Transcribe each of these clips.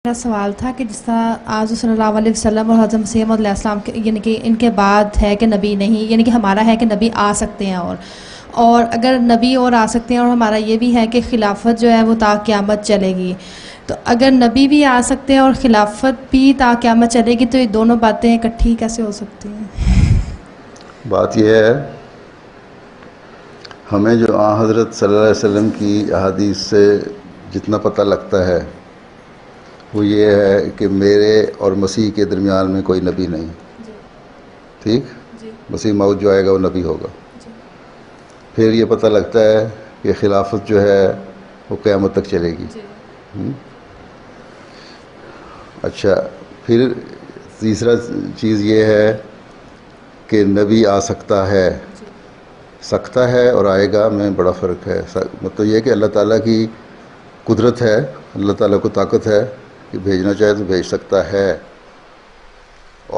میرا سوال تھا کہ جس طرح آج صلی اللہ علیہ وسلم اور حضرت مسیح موعود علیہ السلام کے یعنی کہ ان کے بعد ہے کہ نبی نہیں، یعنی کہ ہمارا ہے کہ نبی آ سکتے ہیں، اور اگر نبی اور آ سکتے ہیں اور ہمارا یہ بھی ہے کہ خلافت جو ہے وہ تا قیامت چلے گی، تو اگر نبی بھی آ سکتے ہیں اور خلافت بھی تا قیامت چلے گی تو یہ دونوں باتیں اکٹھی کیسے ہو سکتی ہیں؟ بات یہ ہے، ہمیں جو حضرت صلی اللہ علیہ وسلم کی احادیث سے جتنا پتہ لگتا ہے وہ یہ ہے کہ میرے اور مسیح کے درمیان میں کوئی نبی نہیں، ٹھیک؟ مسیح موعود جو آئے گا وہ نبی ہوگا۔ پھر یہ پتہ لگتا ہے کہ خلافت جو ہے وہ قیامت تک چلے گی۔ اچھا، پھر تیسرا چیز یہ ہے کہ نبی آ سکتا ہے اور آئے گا میں بڑا فرق ہے۔ مطلب یہ کہ اللہ تعالیٰ کی قدرت ہے، اللہ تعالیٰ کو طاقت ہے کہ بھیجنا چاہے تو بھیج سکتا ہے۔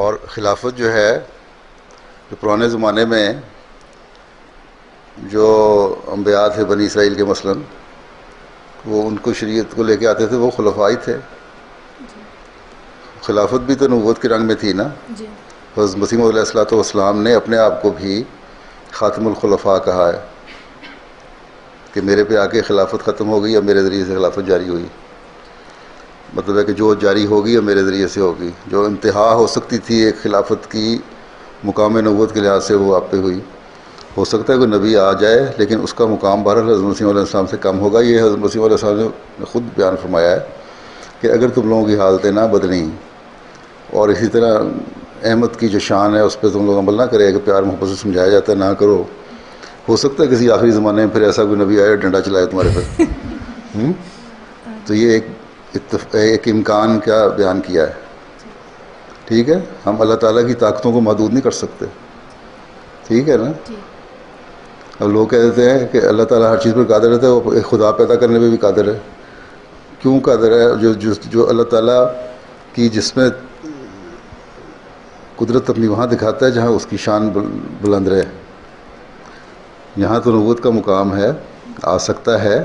اور خلافت جو ہے، جو پرانے زمانے میں جو انبیاء تھے بنی اسرائیل کے مثلاً، وہ ان کو شریعت کو لے کے آتے تھے، وہ خلفائی تھے۔ خلافت بھی تو نبوت کے رنگ میں تھی نا۔ حضرت مسیح موعود علیہ السلام نے اپنے آپ کو بھی خاتم الخلفاء کہا ہے کہ میرے پہ آ کے خلافت ختم ہو گئی اور میرے ذریعے سے خلافت جاری ہوئی۔ مطلب ہے کہ جو جاری ہوگی اور میرے ذریعے سے ہوگی، جو انتہا ہو سکتی تھی ایک خلافت کی مقام نبوت کے لحاظ سے وہ آپ پہ ہوئی۔ ہو سکتا ہے کہ نبی آ جائے لیکن اس کا مقام بہرحال حضرت مسیح علیہ السلام سے کم ہوگا۔ یہ حضرت مسیح علیہ السلام نے خود بیان فرمایا ہے کہ اگر تم لوگوں کی حالتیں نہ بدلیں اور اسی طرح احمد کی جو شان ہے اس پہ تم لوگ عمل نہ کرے کہ پیار محبت سے سمجھایا جاتا ہے نہ کرو، ہو سکتا ہے کسی آخری زمانے میں پھر ایسا کوئی نبی آئے اور ڈنڈا چلائے تمہارے پہ۔ تو یہ ایک امکان کا بیان کیا ہے، ٹھیک ہے؟ ہم اللہ تعالیٰ کی طاقتوں کو محدود نہیں کر سکتے، ٹھیک ہے نا؟ اب لوگ کہہ دیتے ہیں کہ اللہ تعالیٰ ہر چیز پر قادر ہے، وہ ایک خدا پیدا کرنے پہ بھی قادر ہے۔ کیوں قادر ہے؟ جو اللہ تعالیٰ کی جس میں قدرت اپنی وہاں دکھاتا ہے جہاں اس کی شان بلند رہے۔ یہاں تو نبوت کا مقام ہے، آ سکتا ہے،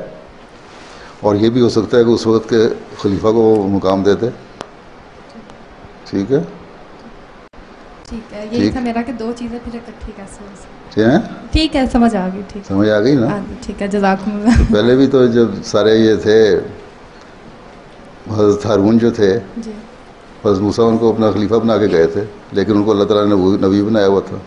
اور یہ بھی ہو سکتا ہے کہ اس وقت کے خلیفہ کو وہ مقام دے دے، ٹھیک ہے؟ ٹھیک ہے، یہی تھا میرا کہ دو چیزیں پھر اکٹھی کیسے ہو سکتی ہیں؟ ٹھیک ہے، سمجھ آ گئی، ٹھیک سمجھ آ گئی نا؟ ٹھیک ہے، جزاکم اللہ۔ پہلے بھی تو جب سارے یہ تھے، حضرت ہارون جو تھے، حضرت موسیٰ ان کو اپنا خلیفہ بنا کے گئے تھے، لیکن ان کو اللہ تعالیٰ نے نبی بنایا ہوا تھا۔